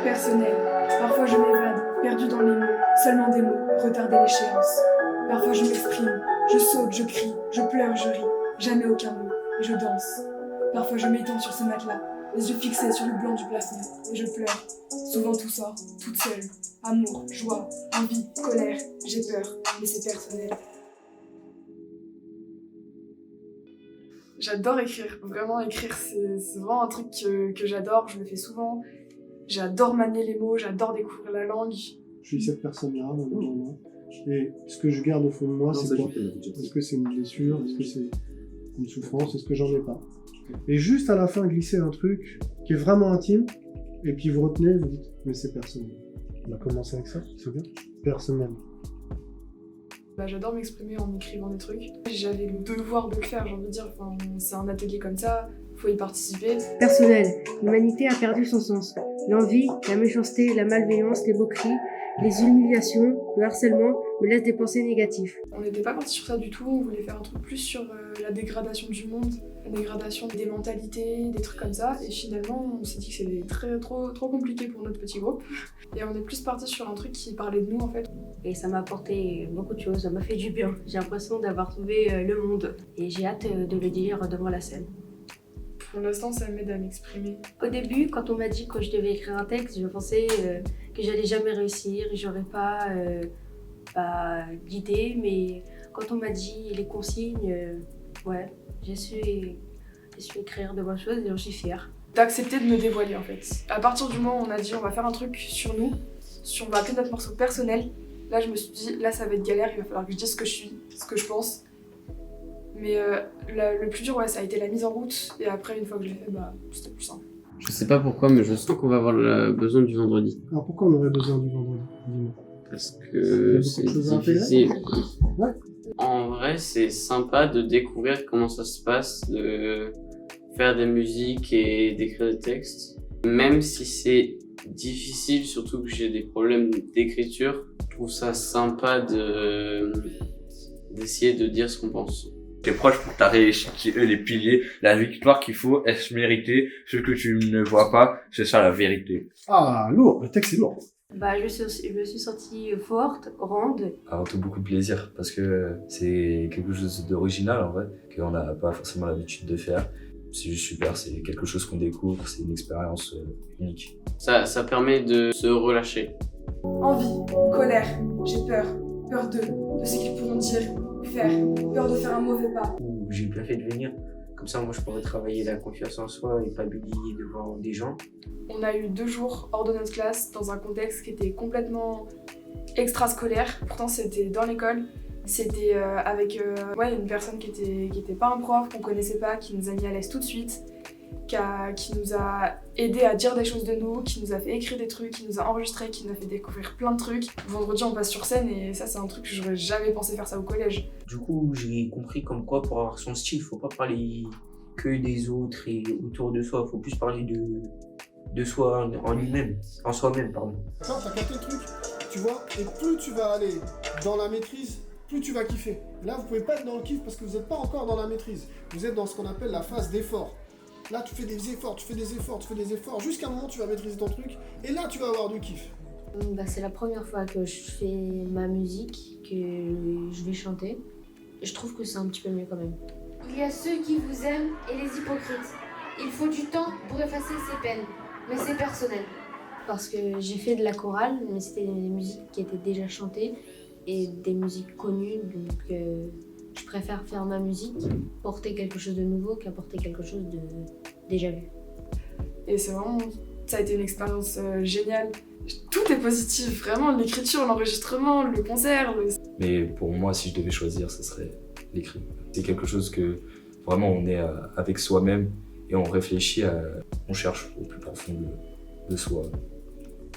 Personnel. Parfois je m'évade, perdu dans les mots, seulement des mots, retarder l'échéance. Parfois je m'exprime, je saute, je crie, je pleure, je ris, jamais aucun mot, et je danse. Parfois je m'étends sur ce matelas, les yeux fixés sur le blanc du plafond, et je pleure. Souvent tout sort, toute seule. Amour, joie, envie, colère, j'ai peur, mais c'est personnel. J'adore écrire, vraiment écrire, c'est vraiment un truc que j'adore, je le fais souvent. J'adore manier les mots, j'adore découvrir la langue. Je suis cette personne-là, maintenant. Et ce que je garde au fond de moi, c'est quoi? Est-ce que c'est une blessure? Est-ce que c'est une souffrance? Est-ce que j'en ai pas? Et juste à la fin, glisser un truc qui est vraiment intime, et puis vous retenez, vous dites, mais c'est personnel. On a commencé avec ça, c'est bien? Personnel. J'adore m'exprimer en écrivant des trucs. J'avais le devoir de le faire, j'ai envie de dire. Enfin, c'est un atelier comme ça, faut y participer. Personnel. L'humanité a perdu son sens. L'envie, la méchanceté, la malveillance, les moqueries, les humiliations, le harcèlement me laissent des pensées négatives. On n'était pas parti sur ça du tout, on voulait faire un truc plus sur la dégradation du monde, la dégradation des mentalités, des trucs comme ça. Et finalement, on s'est dit que c'était trop compliqué pour notre petit groupe. Et on est plus parti sur un truc qui parlait de nous en fait. Et ça m'a apporté beaucoup de choses, ça m'a fait du bien. J'ai l'impression d'avoir trouvé le monde. Et j'ai hâte de le dire devant la scène. Pour l'instant, ça m'aide à m'exprimer. Au début, quand on m'a dit que je devais écrire un texte, je pensais que j'allais jamais réussir, j'aurais pas d'idée, mais quand on m'a dit les consignes, ouais, j'ai su écrire de bonnes choses et j'en suis fière. D'accepter de me dévoiler en fait. À partir du moment où on a dit on va faire un truc sur nous, on va appeler notre morceau personnel, là je me suis dit là ça va être galère, il va falloir que je dise ce que je suis, ce que je pense. Mais le plus dur ouais, ça a été la mise en route et après une fois que je l'ai fait, c'était plus simple. Je sais pas pourquoi mais je sens qu'on va avoir besoin du vendredi. Alors pourquoi on aurait besoin du vendredi? Dis-moi. Parce que c'est difficile. Ouais. En vrai c'est sympa de découvrir comment ça se passe, de faire des musiques et d'écrire des textes. Même si c'est difficile, surtout que j'ai des problèmes d'écriture, je trouve ça sympa d'essayer de dire ce qu'on pense. Tes proches pour ta réussite, c'est eux les piliers. La victoire qu'il faut, est se mériter. Ce que tu ne vois pas, c'est ça la vérité. Ah, lourd, le texte est lourd. Je me suis sentie forte, ronde. Avant tout beaucoup de plaisir parce que c'est quelque chose d'original en vrai, qu'on n'a pas forcément l'habitude de faire. C'est juste super, c'est quelque chose qu'on découvre, c'est une expérience unique. Ça permet de se relâcher. Envie, colère, j'ai peur d'eux, de ce qu'ils pourront dire, faire, peur de faire un mauvais pas. J'ai bien fait de venir, comme ça moi je pourrais travailler la confiance en soi et pas bugger devant des gens. On a eu 2 jours hors de notre classe dans un contexte qui était complètement extrascolaire, pourtant c'était dans l'école. C'était avec une personne qui était pas un prof, qu'on connaissait pas, qui nous a mis à l'aise tout de suite, qui nous a aidé à dire des choses de nous, qui nous a fait écrire des trucs, qui nous a enregistré, qui nous a fait découvrir plein de trucs. Vendredi on passe sur scène et ça c'est un truc que j'aurais jamais pensé faire ça au collège. Du coup j'ai compris comme quoi pour avoir son style, faut pas parler que des autres et autour de soi, faut plus parler de soi en lui-même, en soi-même pardon. Ça, t'as capté le truc, tu vois, et plus tu vas aller dans la maîtrise, plus tu vas kiffer. Là, vous pouvez pas être dans le kiff parce que vous n'êtes pas encore dans la maîtrise. Vous êtes dans ce qu'on appelle la phase d'effort. Là, tu fais des efforts, jusqu'à un moment tu vas maîtriser ton truc, et là, tu vas avoir du kiff. C'est la première fois que je fais ma musique, que je vais chanter. Je trouve que c'est un petit peu mieux quand même. Il y a ceux qui vous aiment et les hypocrites. Il faut du temps pour effacer ces peines, mais c'est personnel. Parce que j'ai fait de la chorale, mais c'était des musiques qui étaient déjà chantées et des musiques connues, donc je préfère faire ma musique, porter quelque chose de nouveau qu'apporter quelque chose de déjà vu. Et c'est vraiment, ça a été une expérience géniale. Tout est positif, vraiment, l'écriture, l'enregistrement, le concert. Mais pour moi, si je devais choisir, ce serait l'écrit. C'est quelque chose que vraiment on est avec soi-même et on réfléchit, on cherche au plus profond de soi.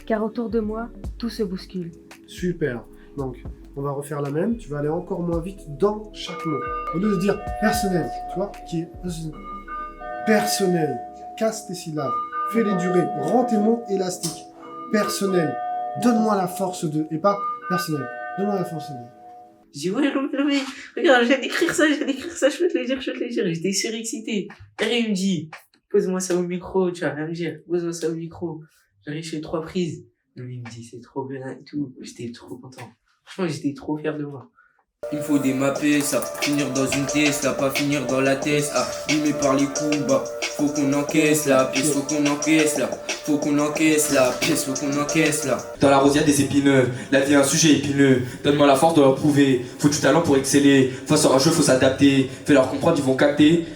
Car autour de moi, tout se bouscule. Super. Donc, on va refaire la même. Tu vas aller encore moins vite dans chaque mot. Au lieu de dire personnel, tu vois, qui est personnel. Casse tes syllabes. Fais-les durer. Rends tes mots élastiques. Personnel. Donne-moi la force de. Et pas personnel. Donne-moi la force de. Je dis ouais, regarde, je viens d'écrire ça, je peux te le dire. J'étais surexcité. Et il me dit, pose-moi ça au micro, tu vas rien me dire, pose-moi ça au micro. J'ai réussi 3 prises. Donc il me dit c'est trop bien et tout. J'étais trop content. Franchement, j'étais trop fier de moi. Il faut démapper ça, finir dans une Tesla, pas finir dans la Tesla. Limé par les coups bas, faut qu'on encaisse la pièce, faut qu'on encaisse la, faut qu'on encaisse la pièce, faut qu'on encaisse la. Dans la rose y'a des épineux, la vie est un sujet épineux. Donne-moi la force de leur prouver, faut du talent pour exceller. Face au rageux faut s'adapter, fais leur comprendre ils vont capter.